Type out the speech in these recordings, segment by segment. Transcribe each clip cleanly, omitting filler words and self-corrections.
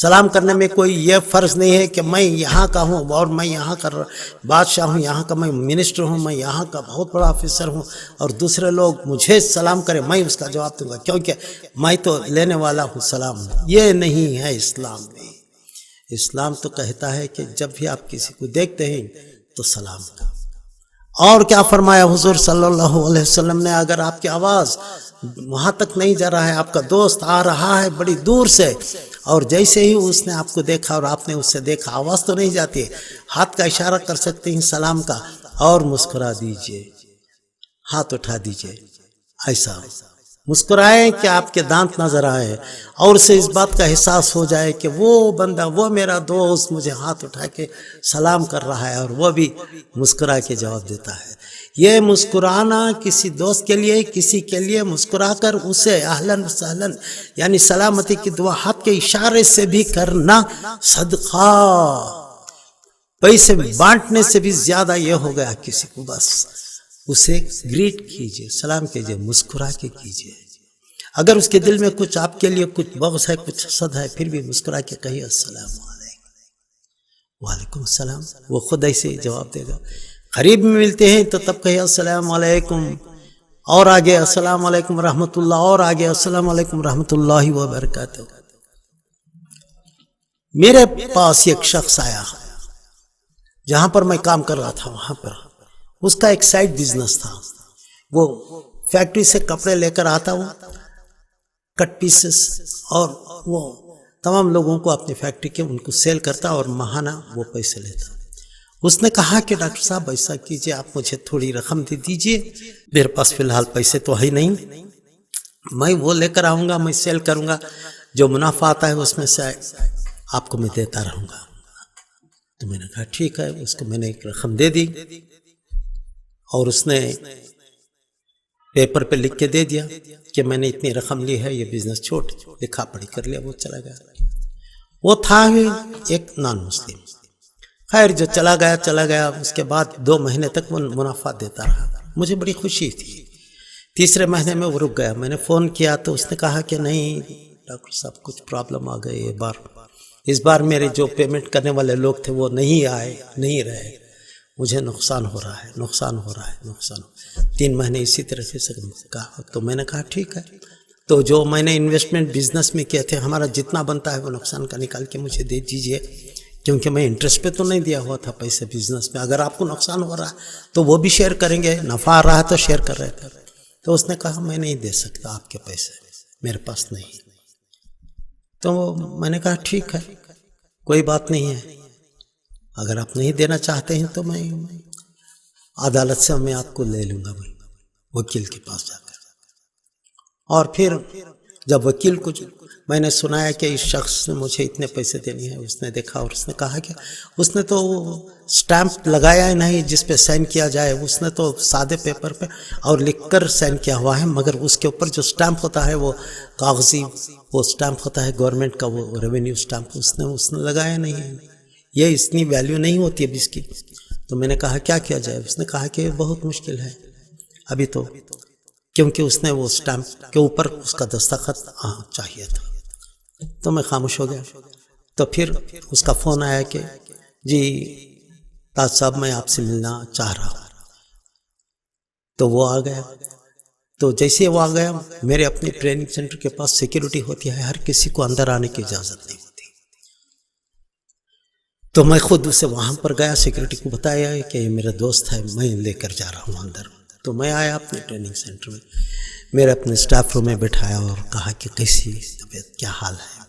سلام کرنے میں کوئی یہ فرض نہیں ہے کہ میں یہاں کا ہوں اور میں یہاں کا بادشاہ ہوں، یہاں کا میں منسٹر ہوں، میں یہاں کا بہت بڑا آفیسر ہوں اور دوسرے لوگ مجھے سلام کریں میں اس کا جواب دوں گا کیونکہ میں تو لینے والا ہوں سلام۔ یہ نہیں ہے اسلام میں۔ اسلام تو کہتا ہے کہ جب بھی آپ کسی کو دیکھتے ہیں تو سلام کریں۔ اور کیا فرمایا حضور صلی اللہ علیہ وسلم نے، اگر آپ کی آواز وہاں تک نہیں جا رہا ہے، آپ کا دوست آ رہا ہے بڑی دور سے اور جیسے ہی اس نے آپ کو دیکھا اور آپ نے اس سے دیکھا، آواز تو نہیں جاتی ہے، ہاتھ کا اشارہ کر سکتے ہیں سلام کا اور مسکرا دیجئے، ہاتھ اٹھا دیجئے، ایسا مسکرائیں کہ آپ کے دانت نظر آئے اور اسے اس بات کا احساس ہو جائے کہ وہ بندہ، وہ میرا دوست مجھے ہاتھ اٹھا کے سلام کر رہا ہے اور وہ بھی مسکرا کے جواب دیتا ہے۔ یہ مسکرانا کسی دوست کے لیے، کسی کے لیے مسکرا کر اسے اہلاً وسہلاً یعنی سلامتی کی دعا ہاتھ کے اشارے سے بھی کرنا صدقہ، پیسے بانٹنے سے بھی زیادہ یہ ہو گیا کسی کو، بس اسے گریٹ کیجئے، سلام کیجئے، مسکرا کے کیجئے۔ اگر اس کے دل میں کچھ آپ کے لیے کچھ بغض ہے، کچھ حسد ہے، پھر بھی مسکرا کے کہیے السلام علیکم، وعلیکم السلام، وہ خود ایسے جواب دے گا۔ قریب میں ملتے ہیں تو تب کہیے السلام علیکم، اور آگے السلام علیکم ورحمۃ اللہ، اور آگے السلام علیکم ورحمۃ اللہ وبرکاتہ۔ میرے پاس ایک شخص آیا جہاں پر میں کام کر رہا تھا، وہاں پر اس کا ایک سائڈ بزنس تھا، وہ فیکٹری سے کپڑے لے کر آتا، وہ کٹ پیسز، اور وہ تمام لوگوں کو اپنی فیکٹری کے ان کو سیل کرتا اور ماہانہ وہ پیسے لیتا۔ اس نے کہا کہ ڈاکٹر صاحب ایسا کیجئے، آپ مجھے تھوڑی رقم دے دیجئے، میرے پاس فی الحال پیسے تو ہے نہیں، میں وہ لے کر آؤں گا، میں سیل کروں گا، جو منافع آتا ہے اس میں سے آپ کو میں دیتا رہوں گا۔ تو میں نے کہا ٹھیک ہے، اس کو میں نے ایک رقم دے دی اور اس نے پیپر پہ لکھ کے دے دیا کہ میں نے اتنی رقم لی ہے، یہ بزنس چھوٹ، لکھا پڑھی کر لیا، وہ چلا گیا۔ وہ تھا ایک نان مسلم، خیر جو چلا گیا، اس کے بعد 2 مہینے تک وہ منافع دیتا رہا، مجھے بڑی خوشی تھی۔ تیسرے مہینے میں وہ رک گیا، میں نے فون کیا تو اس نے کہا کہ نہیں ڈاکٹر صاحب کچھ پرابلم آ گئی اس بار میرے جو پیمنٹ کرنے والے لوگ تھے وہ نہیں آئے، نہیں رہے، مجھے نقصان ہو رہا ہے۔ 3 مہینے اسی طرح سے کہا، تو میں نے کہا ٹھیک ہے، تو جو میں نے انویسٹمنٹ بزنس میں کیے تھے، ہمارا جتنا بنتا ہے وہ نقصان کا نکال کے مجھے دے دیجئے، کیونکہ میں انٹرسٹ پہ تو نہیں دیا ہوا تھا پیسے بزنس میں، اگر آپ کو نقصان ہو رہا ہے تو وہ بھی شیئر کریں گے، نفع آ رہا ہے تو شیئر کر رہے تھے۔ تو اس نے کہا میں نہیں دے سکتا آپ کے پیسے، میرے پاس نہیں۔ تو میں نے کہا ٹھیک ہے، کوئی بات نہیں ہے، اگر آپ نہیں دینا چاہتے ہیں تو میں عدالت سے میں آپ کو لے لوں گا، میں وکیل کے پاس جا کر۔ اور پھر جب وکیل کو میں نے سنایا کہ اس شخص نے مجھے اتنے پیسے دینے ہیں، اس نے دیکھا اور اس نے کہا کہ اس نے تو سٹیمپ لگایا ہی نہیں جس پہ سائن کیا جائے، اس نے تو سادے پیپر پہ اور لکھ کر سائن کیا ہوا ہے، مگر اس کے اوپر جو سٹیمپ ہوتا ہے وہ کاغذی وہ سٹیمپ ہوتا ہے گورنمنٹ کا، وہ ریونیو سٹیمپ اس نے لگایا نہیں ہے، یہ اتنی ویلیو نہیں ہوتی اب اس کی۔ تو میں نے کہا کیا کیا جائے؟ اس نے کہا کہ بہت مشکل ہے ابھی تو، کیونکہ اس نے وہ سٹیمپ کے اوپر اس کا دستخط چاہیے تھا۔ تو میں خاموش ہو گیا۔ تو پھر اس کا فون آیا کہ جی تاج صاحب میں آپ سے ملنا چاہ رہا ہوں۔ تو وہ آ گیا، تو جیسے وہ آ گیا، میرے اپنے ٹریننگ سینٹر کے پاس سیکیورٹی ہوتی ہے، ہر کسی کو اندر آنے کی اجازت نہیں ہوتی، تو میں خود اسے وہاں پر گیا، سیکیورٹی کو بتایا کہ یہ میرا دوست ہے، میں لے کر جا رہا ہوں اندر۔ تو میں آیا اپنے ٹریننگ سینٹر میں، میرے اپنے سٹاف روم میں بٹھایا اور کہا کہ کیسی طبیعت، کیا حال ہے،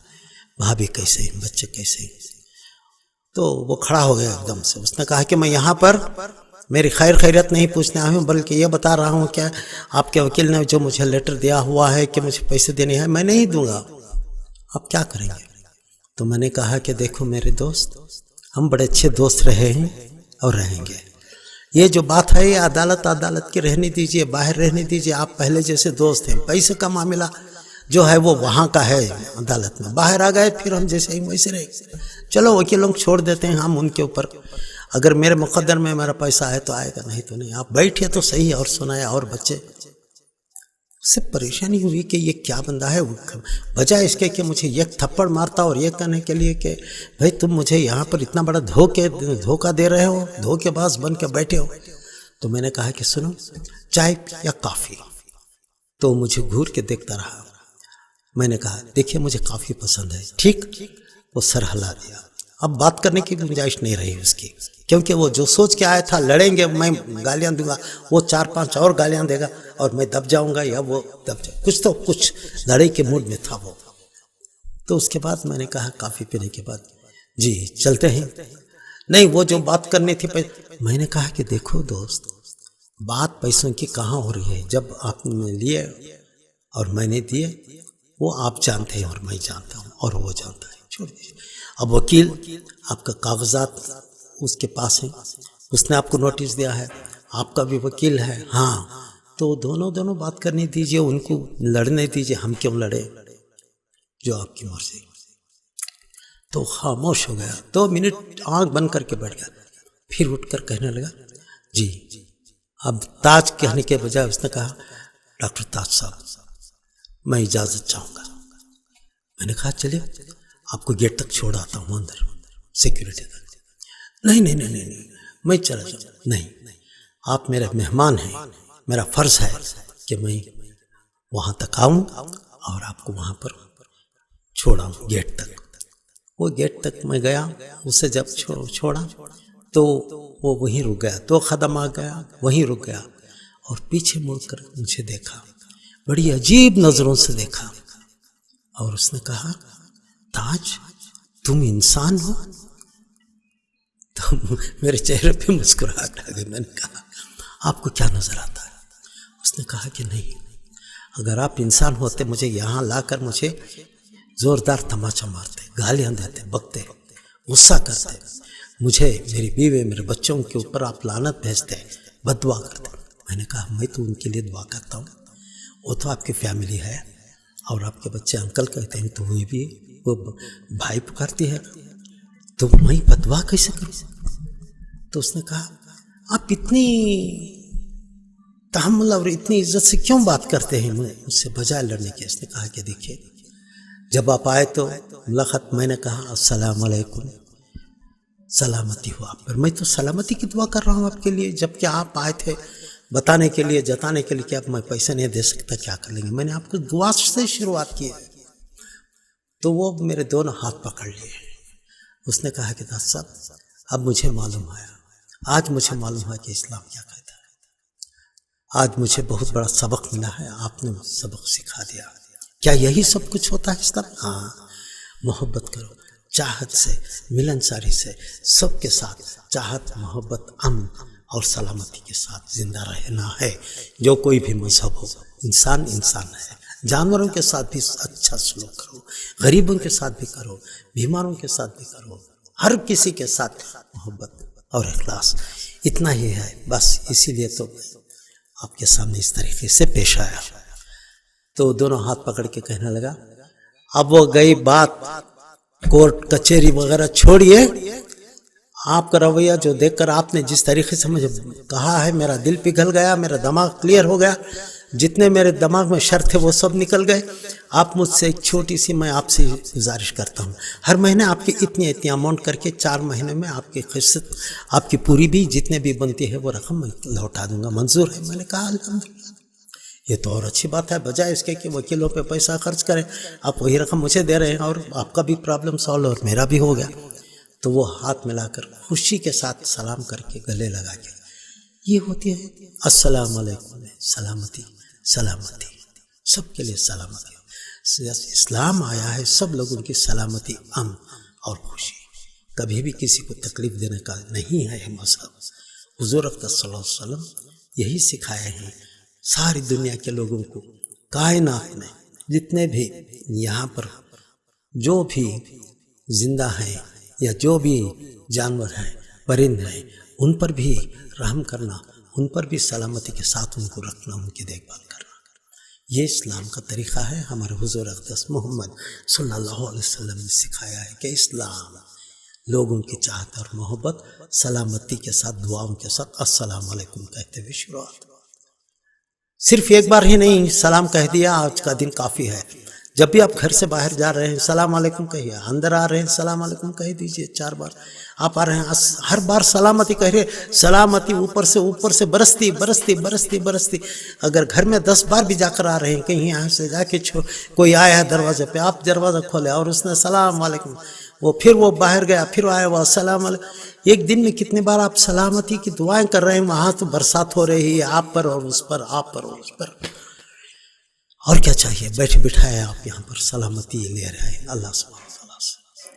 بھابھی کیسے ہیں، بچے کیسے ہیں؟ تو وہ کھڑا ہو گیا ایک دم سے، اس نے کہا کہ میں یہاں پر میری خیریت نہیں پوچھنے آیا ہوں، بلکہ یہ بتا رہا ہوں کہ آپ کے وکیل نے جو مجھے لیٹر دیا ہوا ہے کہ مجھے پیسے دینے ہیں، میں نہیں دوں گا، آپ کیا کریں گے؟ تو میں نے کہا کہ دیکھو میرے دوست، ہم بڑے اچھے دوست رہے ہیں اور رہیں گے، یہ جو بات ہے یہ عدالت کی رہنے دیجئے، باہر رہنے دیجئے، آپ پہلے جیسے دوست ہیں، پیسے کا معاملہ جو ہے وہ وہاں کا ہے عدالت میں، باہر آ گئے پھر ہم جیسے ہی ویسے رہے، چلو وکیلوں کو چھوڑ دیتے ہیں ہم ان کے اوپر، اگر میرے مقدر میں میرا پیسہ آئے تو آئے گا، نہیں تو نہیں، آپ بیٹھے تو صحیح اور سنایا۔ اور بچے اسے پریشانی ہوئی کہ یہ کیا بندہ ہے، بجائے اس کے کہ مجھے ایک تھپڑ مارتا اور یہ کہنے کے لیے کہ بھائی تم مجھے یہاں پر اتنا بڑا دھوکہ دے رہے ہو، دھوکے باز بن کے بیٹھے ہو. تو میں نے کہا کہ سنو، چائے یا کافی؟ تو مجھے گھور کے دیکھتا رہا. میں نے کہا دیکھیے مجھے کافی پسند ہے. ٹھیک. وہ سر ہلا دیا. اب بات کرنے کی گنجائش نہیں رہی اس کی، کیونکہ وہ جو سوچ کے آیا تھا لڑیں گے، میں گالیاں دوں گا، وہ 4-5 اور گالیاں دے گا اور میں دب جاؤں گا یا وہ دب جائے، کچھ لڑائی کے موڈ میں تھا وہ. تو اس کے بعد میں نے کہا کافی پینے کے بعد جی چلتے ہیں. نہیں، وہ جو بات کرنی تھی میں نے کہا کہ دیکھو دوست، بات پیسوں کی کہاں ہو رہی ہے. جب آپ نے لیے اور میں نے دیے، وہ آپ جانتے ہیں اور میں جانتا ہوں اور وہ جانتا ہے. چھوڑ دیجیے. اب وکیل آپ کا کاغذات اس کے پاس ہیں، اس نے آپ کو نوٹس دیا ہے، آپ کا بھی وکیل ہے. ہاں، تو دونوں بات کرنے دیجیے، ان کو لڑنے دیجیے، ہم کیوں لڑے، جو آپ کی مرضی. تو خاموش ہو گیا. 2 منٹ آنکھ بند کر کے بیٹھ گیا. پھر اٹھ کر کہنے لگا جی. اب تاج کہنے کے بجائے اس نے کہا ڈاکٹر تاج صاحب میں اجازت چاہوں گا. میں نے کہا چلیے آپ کو گیٹ تک چھوڑ آتا ہوں اندر سیکیورٹی تک. نہیں میں چلا جاؤں. نہیں، آپ میرے مہمان ہیں، میرا فرض ہے کہ میں وہاں تک آؤں اور آپ کو وہاں پر چھوڑاؤں گیٹ تک. وہ گیٹ تک میں گیا، اسے جب چھوڑا تو وہ وہیں رک گیا. 2 قدم آ گیا، وہیں رک گیا اور پیچھے مڑ کر مجھے دیکھا، بڑی عجیب نظروں سے دیکھا اور اس نے کہا تاج تم انسان ہو؟ تو میرے چہرے پہ مسکراہٹ آ گئی. میں نے کہا آپ کو کیا نظر آتا ہے؟ اس نے کہا کہ نہیں، اگر آپ انسان ہوتے مجھے یہاں لا کر مجھے زوردار تماچا مارتے، گالیاں دیتے، بکتے، غصہ کرتے، مجھے، میری بیوی، میرے بچوں کے اوپر آپ لعنت بھیجتے، بد دعا کرتے. میں نے کہا میں تو ان کے لیے دعا کرتا ہوں، وہ تو آپ کی فیملی ہے اور آپ کے بچے انکل کہتے ہیں تو وہ بھی وہ بھائی پکارتی ہے، تو میں بد دعا کیسے کروں؟ تو اس نے کہا آپ اتنی تحمل اور اتنی عزت سے کیوں بات کرتے ہیں مجھ سے بجائے لڑنے کے؟ اس نے کہا کہ دیکھیے جب آپ آئے تو ملاقات، میں نے کہا السلام علیکم، سلامتی ہو آپ پر. میں تو سلامتی کی دعا کر رہا ہوں آپ کے لیے، جبکہ آپ آئے تھے بتانے کے لیے، جتانے کے لیے کہ اب میں پیسے نہیں دے سکتا، کیا کر لیں گے. میں نے آپ کو دعا سے شروعات کی ہے. تو وہ میرے دونوں ہاتھ پکڑ لیے. اس نے کہا کہ داس صاحب اب مجھے معلوم آیا، آج مجھے معلوم ہوا کہ اسلام کیا کہتا ہے. آج مجھے بہت بڑا سبق ملا ہے، آپ نے سبق سکھا دیا. کیا یہی سب کچھ ہوتا ہے اسلام؟ ہاں، محبت کرو، چاہت سے، ملنساری سے، سب کے ساتھ چاہت، محبت، امن اور سلامتی کے ساتھ زندہ رہنا ہے. جو کوئی بھی مذہب ہو، انسان ہے. جانوروں کے ساتھ بھی اچھا سلوک کرو، غریبوں کے ساتھ بھی کرو، بیماروں کے ساتھ بھی کرو، ہر کسی کے ساتھ محبت اور اخلاص. اتنا ہی ہے بس. اسی لیے تو آپ کے سامنے اس طریقے سے پیش آیا. تو دونوں ہاتھ پکڑ کے کہنے لگا اب وہ گئی بات کورٹ کچہری وغیرہ چھوڑیے، آپ کا رویہ جو دیکھ کر آپ نے جس طریقے سے مجھے کہا ہے، میرا دل پگھل گیا، میرا دماغ کلیئر ہو گیا، جتنے میرے دماغ میں شر تھے وہ سب نکل گئے. آپ مجھ سے ایک چھوٹی سی، میں آپ سے گزارش کرتا ہوں، ہر مہینے آپ کی اتنی اماؤنٹ کر کے 4 مہینے میں آپ کی قسط، آپ کی پوری بھی جتنے بھی بنتی ہے وہ رقم میں لوٹا دوں گا، منظور ہے؟ میں نے کہا الحمدللہ، یہ تو اور اچھی بات ہے، بجائے اس کے کہ وکیلوں پہ پیسہ خرچ کریں آپ وہی رقم مجھے دے رہے ہیں اور آپ کا بھی پرابلم سالو اور میرا بھی ہو گیا. تو وہ ہاتھ ملا کر خوشی کے ساتھ سلام کر کے گلے لگا کے، یہ ہوتی ہے السلام علیکم، سلامتی، سب کے لیے سلامتی. اسلام آیا ہے سب لوگوں کی سلامتی، امن اور خوشی. کبھی بھی کسی کو تکلیف دینے کا نہیں ہے یہ مذہب. حضور اقدس صلی اللہ علیہ وسلم یہی سکھائے ہیں ساری دنیا کے لوگوں کو. کائنات میں جتنے بھی یہاں پر جو بھی زندہ ہیں یا جو بھی جانور ہیں، پرند ہیں، ان پر بھی رحم کرنا، ان پر بھی سلامتی کے ساتھ ان کو رکھنا، ان کی دیکھ بھال کرنا. یہ اسلام کا طریقہ ہے. ہمارے حضور اقدس محمد صلی اللہ علیہ وسلم نے سکھایا ہے کہ اسلام لوگوں کی چاہت اور محبت، سلامتی کے ساتھ، دعاؤں کے ساتھ السلام علیکم کہتے ہوئے شروعات. صرف ایک بار ہی نہیں سلام کہہ دیا آج کا دن کافی ہے. جب بھی آپ گھر سے باہر جا رہے ہیں سلام علیکم کہیے، اندر آ رہے ہیں سلام علیکم کہہ دیجئے 4 بار. آپ آ رہے ہیں ہر بار سلامتی کہہ رہے، سلامتی اوپر سے برستی برستی برستی برستی. اگر گھر میں 10 بار بھی جا کر آ رہے ہیں، کہیں یہاں سے جا کے کوئی آیا ہے دروازے پہ، آپ دروازہ کھولے اور اس نے سلام علیکم، وہ باہر گیا، پھر آیا وہ السلام علیکم. ایک دن میں کتنے بار آپ سلامتی کی دعائیں کر رہے ہیں. وہاں تو برسات ہو رہی ہے آپ پر اور اس پر، آپ پر اور اس پر. اور کیا چاہیے؟ بیٹھے بٹھائے آپ یہاں پر سلامتی لے رہے ہیں اللہ سبحانہ وتعالیٰ سے.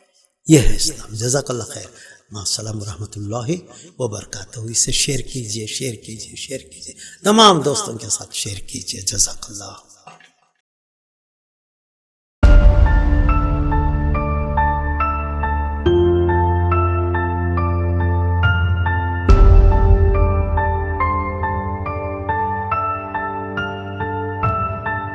یہ ہے اسلام. جزاک اللہ خیر. مع السلام ورحمۃ اللہ وبرکاتہ. اسے شیئر کیجئے، شیئر کیجئے، شیئر کیجئے، تمام دوستوں کے ساتھ شیئر کیجئے. جزاک اللہ.